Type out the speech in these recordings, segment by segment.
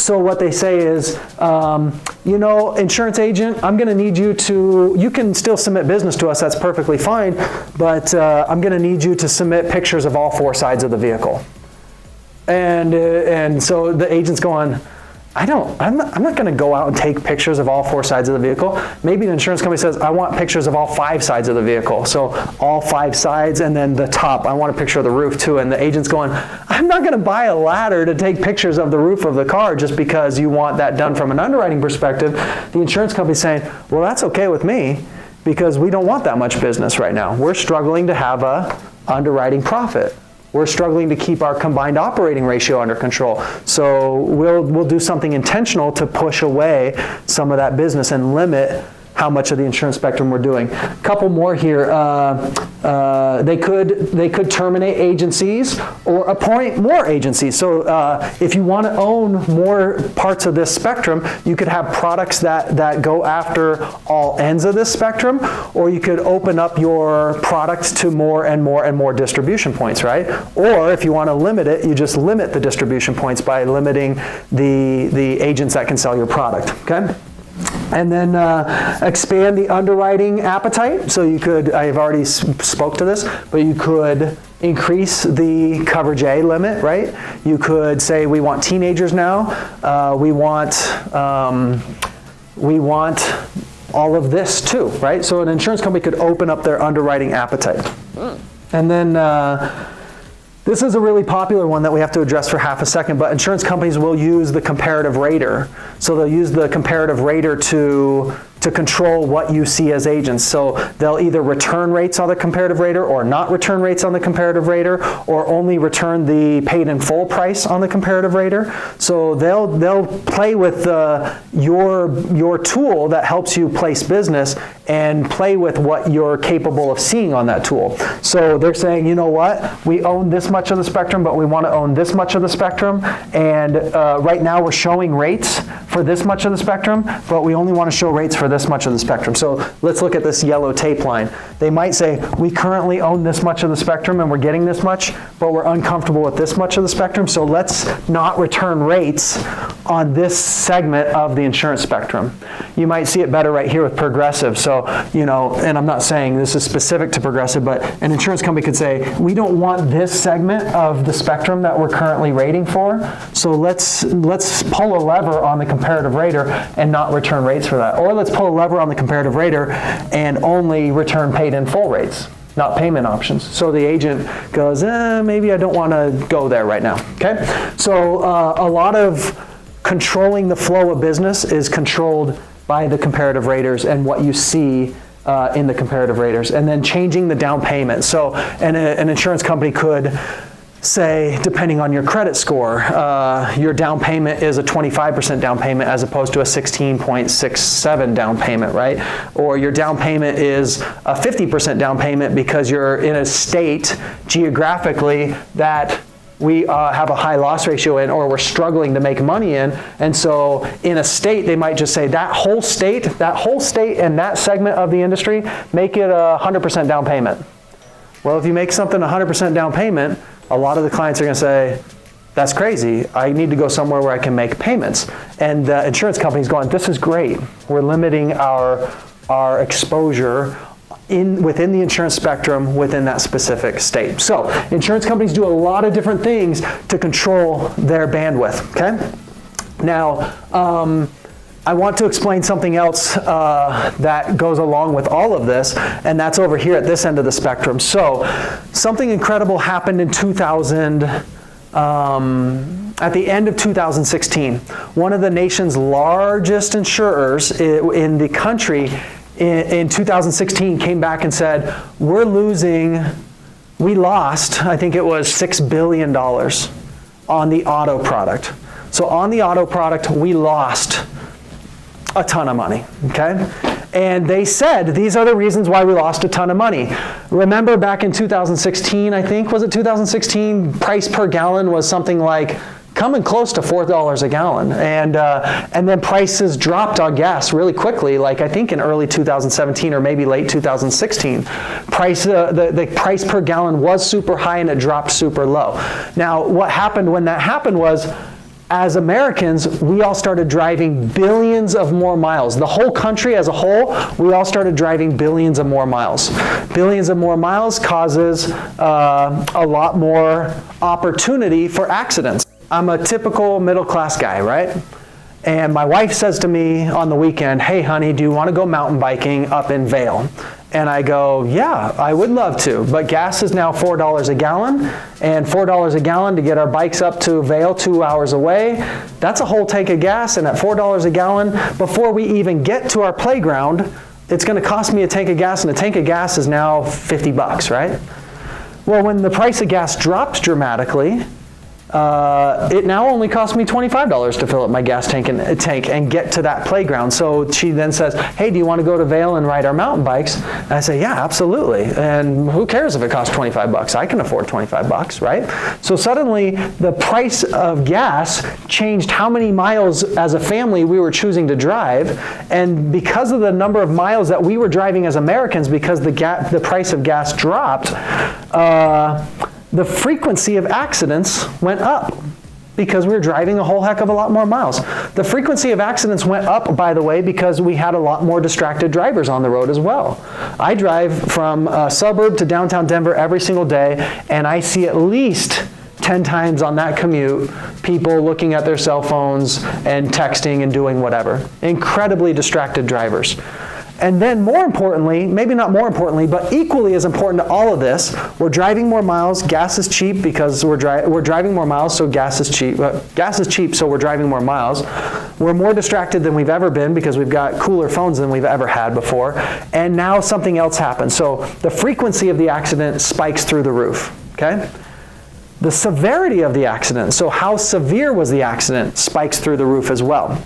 So what they say is, insurance agent, I'm going to need you to, you can still submit business to us, that's perfectly fine, but I'm going to need you to submit pictures of all 4 sides of the vehicle. And so the agent's going, I'm not going to go out and take pictures of all 4 sides of the vehicle. Maybe the insurance company says, I want pictures of all 5 sides of the vehicle. So all 5 sides, and then the top, I want a picture of the roof too. And the agent's going, I'm not going to buy a ladder to take pictures of the roof of the car just because you want that done from an underwriting perspective. The insurance company's saying, well, that's okay with me because we don't want that much business right now. We're struggling to have a underwriting profit. We're struggling to keep our combined operating ratio under control. So we'll do something intentional to push away some of that business and limit how much of the insurance spectrum we're doing. A couple more here. They could terminate agencies or appoint more agencies. So if you want to own more parts of this spectrum, you could have products that go after all ends of this spectrum, or you could open up your products to more and more and more distribution points, right? Or if you want to limit it, you just limit the distribution points by limiting the agents that can sell your product, okay? And then expand the underwriting appetite. So you could, I've already spoke to this, but you could increase the coverage A limit, right? You could say we want teenagers now. We want all of this too, right? So an insurance company could open up their underwriting appetite. And then this is a really popular one that we have to address for half a second, but insurance companies will use the comparative rater. So they'll use the comparative rater to control what you see as agents. So they'll either return rates on the comparative rater or not return rates on the comparative rater, or only return the paid in full price on the comparative rater. So they'll play with your tool that helps you place business and play with what you're capable of seeing on that tool. So they're saying, you know what, we own this much of the spectrum, but we want to own this much of the spectrum, and right now we're showing rates for this much of the spectrum, but we only want to show rates for this much of the spectrum. So let's look at this yellow tape line. They might say, we currently own this much of the spectrum and we're getting this much, but we're uncomfortable with this much of the spectrum, so let's not return rates on this segment of the insurance spectrum. You might see it better right here with Progressive. So, and I'm not saying this is specific to Progressive, but an insurance company could say, we don't want this segment of the spectrum that we're currently rating for, so let's pull a lever on the comparative rater and not return rates for that. Or let's pull a lever on the comparative rater and only return paid in full rates, not payment options. So the agent goes, maybe I don't want to go there right now, okay? So a lot of controlling the flow of business is controlled by the comparative raters and what you see in the comparative raters, and then changing the down payment. So an insurance company could say, depending on your credit score, your down payment is a 25% down payment as opposed to a 16.67 down payment, right? Or your down payment is a 50% down payment because you're in a state geographically that we have a high loss ratio in, or we're struggling to make money in. And so in a state, they might just say that whole state and that segment of the industry, make it a 100% down payment. Well, if you make something 100% down payment, a lot of the clients are going to say, that's crazy. I need to go somewhere where I can make payments. And the insurance company's going, this is great. We're limiting our exposure within the insurance spectrum within that specific state. So insurance companies do a lot of different things to control their bandwidth, okay? Now, I want to explain something else that goes along with all of this, and that's over here at this end of the spectrum. So something incredible happened in 2000, at the end of 2016. One of the nation's largest insurers in the country in 2016 came back and said, we lost, I think it was $6 billion on the auto product. So on the auto product, we lost a ton of money, okay? And they said, these are the reasons why we lost a ton of money. Remember back in 2016, I think, was it 2016, price per gallon was something like coming close to $4 a gallon. And then prices dropped on gas really quickly, like I think in early 2017 or maybe late 2016. The price per gallon was super high and it dropped super low. Now, what happened when that happened was as Americans, we all started driving billions of more miles. The whole country as a whole, we all started driving billions of more miles. Billions of more miles causes a lot more opportunity for accidents. I'm a typical middle-class guy, right? And my wife says to me on the weekend, hey honey, do you want to go mountain biking up in Vail? And I go, yeah, I would love to, but gas is now $4 a gallon, and $4 a gallon to get our bikes up to Vail 2 hours away, that's a whole tank of gas, and at $4 a gallon, before we even get to our playground, it's going to cost me a tank of gas, and a tank of gas is now 50 bucks, right? Well, when the price of gas dropped dramatically, it now only costs me $25 to fill up my gas tank and get to that playground. So she then says, hey, do you want to go to Vail and ride our mountain bikes? And I say, yeah, absolutely. And who cares if it costs 25 bucks? I can afford 25 bucks, right? So suddenly the price of gas changed how many miles as a family we were choosing to drive. And because of the number of miles that we were driving as Americans, because the price of gas dropped, the frequency of accidents went up because we were driving a whole heck of a lot more miles. The frequency of accidents went up, by the way, because we had a lot more distracted drivers on the road as well. I drive from a suburb to downtown Denver every single day, and I see at least 10 times on that commute people looking at their cell phones and texting and doing whatever. Incredibly distracted drivers. And then more importantly, maybe not more importantly, but equally as important to all of this, we're driving more miles, gas is cheap because we're driving more miles, so gas is cheap. Gas is cheap, so we're driving more miles. We're more distracted than we've ever been because we've got cooler phones than we've ever had before. And now something else happens. So the frequency of the accident spikes through the roof, okay? The severity of the accident, so how severe was the accident, spikes through the roof as well.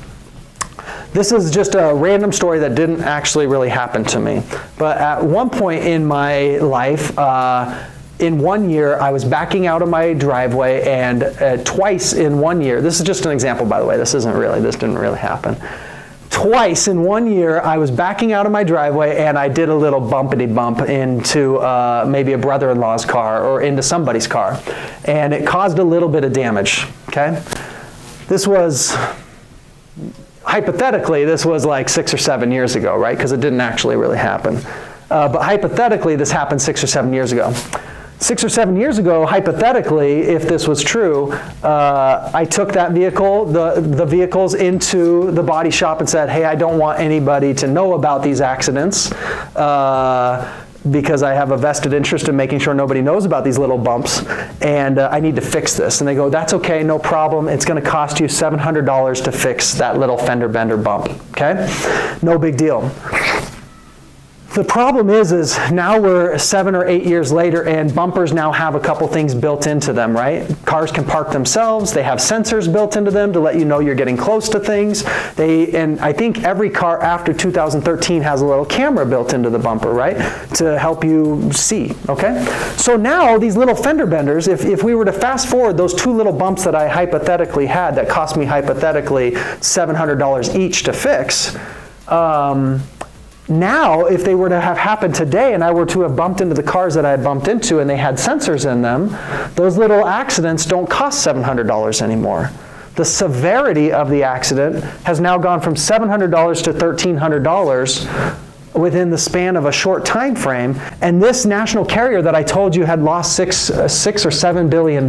This is just a random story that didn't actually really happen to me. But at one point in my life, in 1 year, I was backing out of my driveway, and twice in 1 year, this is just an example, by the way, this didn't really happen. Twice in 1 year, I was backing out of my driveway, and I did a little bumpity bump into maybe a brother-in-law's car or into somebody's car. And it caused a little bit of damage, okay? This was... Hypothetically, this was like 6 or 7 years ago, right? Because it didn't actually really happen. But hypothetically, this happened 6 or 7 years ago. 6 or 7 years ago, hypothetically, if this was true, I took that vehicle, the vehicles into the body shop and said, hey, I don't want anybody to know about these accidents because I have a vested interest in making sure nobody knows about these little bumps, and I need to fix this. And they go, that's okay, no problem. It's going to cost you $700 to fix that little fender bender bump, okay? No big deal. The problem is now we're 7 or 8 years later, and bumpers now have a couple things built into them, right? Cars can park themselves. They have sensors built into them to let you know you're getting close to things. And I think every car after 2013 has a little camera built into the bumper, right? To help you see, okay? So now these little fender benders, if we were to fast forward those 2 little bumps that I hypothetically had that cost me hypothetically $700 each to fix, now, if they were to have happened today and I were to have bumped into the cars that I had bumped into and they had sensors in them, those little accidents don't cost $700 anymore. The severity of the accident has now gone from $700 to $1,300 within the span of a short time frame. And this national carrier that I told you had lost six or $7 billion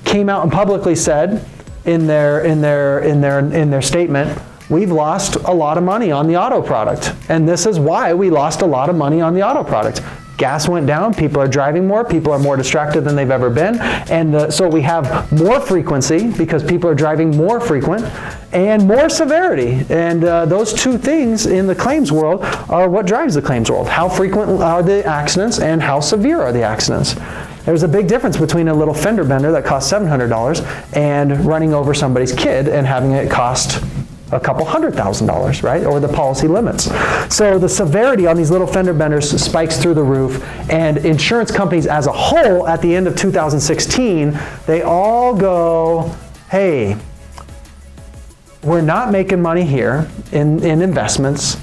came out and publicly said in their statement, we've lost a lot of money on the auto product. And this is why we lost a lot of money on the auto product. Gas went down, people are driving more, people are more distracted than they've ever been, and so we have more frequency because people are driving more frequent, and more severity. And those 2 things in the claims world are what drives the claims world. How frequent are the accidents and how severe are the accidents? There's a big difference between a little fender bender that costs $700 and running over somebody's kid and having it cost a couple $100,000, right? Or the policy limits. So the severity on these little fender benders spikes through the roof, and insurance companies as a whole at the end of 2016, they all go, hey, we're not making money here in investments,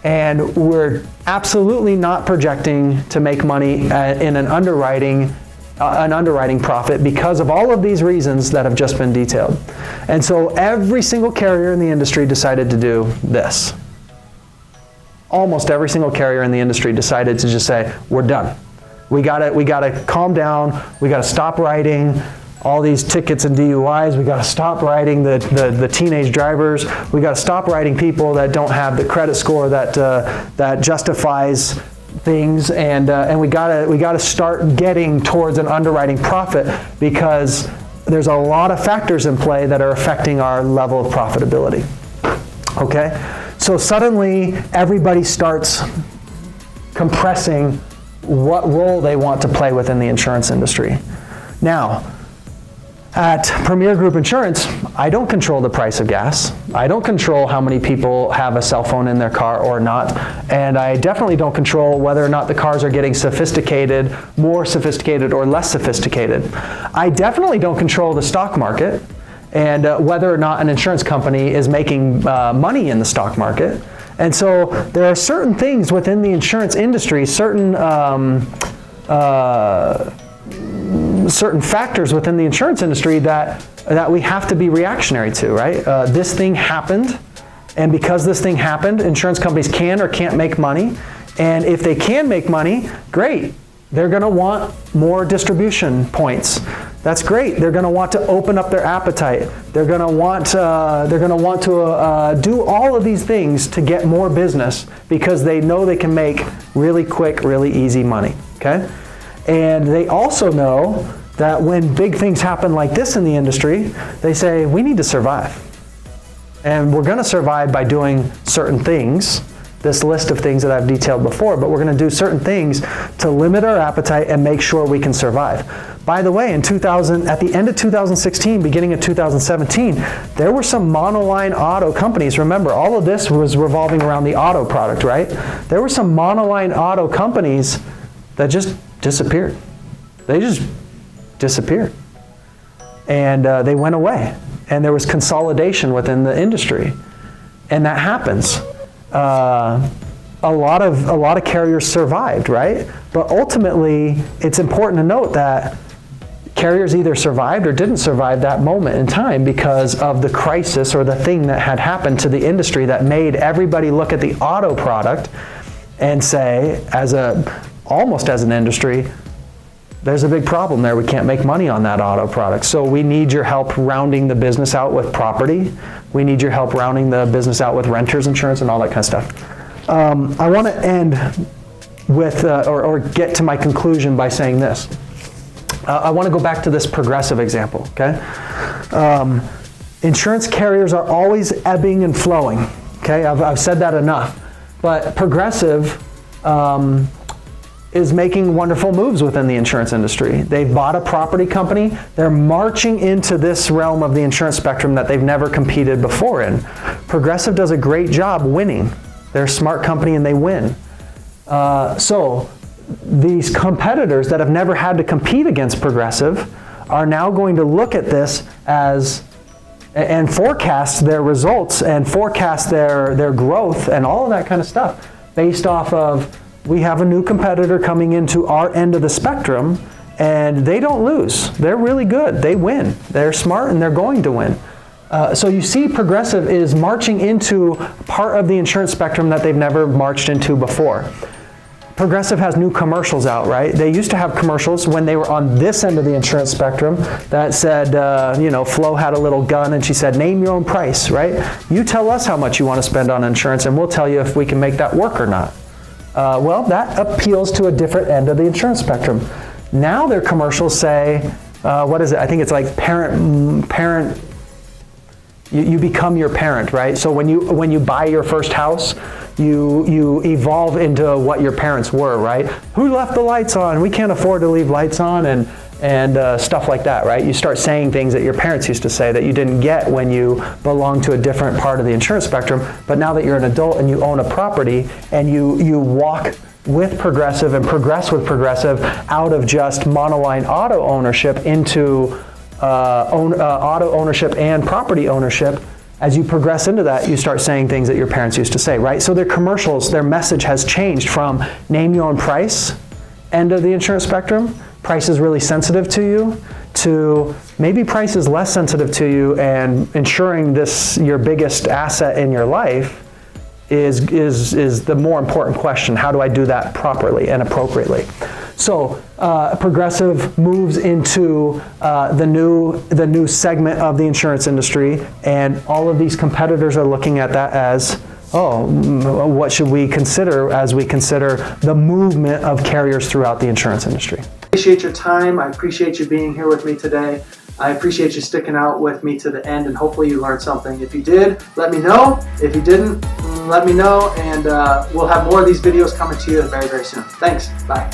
and we're absolutely not projecting to make money in an underwriting an underwriting profit because of all of these reasons that have just been detailed. And so every single carrier in the industry decided to do this. Almost every single carrier in the industry decided to just say, we're done. We gotta calm down. We gotta stop writing all these tickets and DUIs. We gotta stop writing the teenage drivers. We gotta stop writing people that don't have the credit score that justifies things, and we gotta start getting towards an underwriting profit, because there's a lot of factors in play that are affecting our level of profitability. Okay, so suddenly everybody starts compressing what role they want to play within the insurance industry. Now, at Premier Group Insurance, I don't control the price of gas. I don't control how many people have a cell phone in their car or not. And I definitely don't control whether or not the cars are getting sophisticated, more sophisticated, or less sophisticated. I definitely don't control the stock market and whether or not an insurance company is making money in the stock market. And so there are certain things within the insurance industry, certain factors within the insurance industry that we have to be reactionary to, right? This thing happened, and because this thing happened, insurance companies can or can't make money. And if they can make money, great. They're going to want more distribution points. That's great. They're going to want to open up their appetite. They're going to want to do all of these things to get more business, because they know they can make really quick, really easy money. Okay? And they also know that when big things happen like this in the industry, they say, we need to survive. And we're going to survive by doing certain things, this list of things that I've detailed before, but we're going to do certain things to limit our appetite and make sure we can survive. By the way, at the end of 2016, beginning of 2017, there were some monoline auto companies. Remember, all of this was revolving around the auto product, right? There were some monoline auto companies that just disappeared. They just disappeared. And they went away. And there was consolidation within the industry. And that happens. A lot of carriers survived, right? But ultimately, it's important to note that carriers either survived or didn't survive that moment in time because of the crisis or the thing that had happened to the industry that made everybody look at the auto product and say, almost as an industry, there's a big problem there. We can't make money on that auto product. So we need your help rounding the business out with property. We need your help rounding the business out with renters insurance and all that kind of stuff. I want to end with, or get to my conclusion by saying this. I want to go back to this Progressive example, okay? Insurance carriers are always ebbing and flowing, okay? I've said that enough. But Progressive is making wonderful moves within the insurance industry. They've bought a property company. They're marching into this realm of the insurance spectrum that they've never competed before in. Progressive does a great job winning. They're a smart company and they win. So these competitors that have never had to compete against Progressive are now going to look at this and forecast their results and forecast their growth and all of that kind of stuff based off of, we have a new competitor coming into our end of the spectrum, and they don't lose. They're really good. They win. They're smart, and they're going to win. So you see Progressive is marching into part of the insurance spectrum that they've never marched into before. Progressive has new commercials out, right? They used to have commercials when they were on this end of the insurance spectrum that said, Flo had a little gun and she said, name your own price, right? You tell us how much you want to spend on insurance and we'll tell you if we can make that work or not. Well, that appeals to a different end of the insurance spectrum. Now their commercials say, what is it? I think it's like parent. You become your parent, right? So when you buy your first house, you evolve into what your parents were, right? Who left the lights on? We can't afford to leave lights on, and stuff like that, right? You start saying things that your parents used to say that you didn't get when you belonged to a different part of the insurance spectrum. But now that you're an adult and you own a property and you walk with Progressive and progress with Progressive out of just monoline auto ownership into auto ownership and property ownership, as you progress into that, you start saying things that your parents used to say, right? So their commercials, their message has changed from name your own price end of the insurance spectrum price is really sensitive to you, to maybe price is less sensitive to you, and ensuring this, your biggest asset in your life, is the more important question. How do I do that properly and appropriately? So Progressive moves into the new segment of the insurance industry, and all of these competitors are looking at that as, oh, what should we consider as we consider the movement of carriers throughout the insurance industry? I appreciate your time. I appreciate you being here with me today. I appreciate you sticking out with me to the end, and hopefully you learned something. If you did, let me know. If you didn't, let me know, and we'll have more of these videos coming to you very, very soon. Thanks. Bye.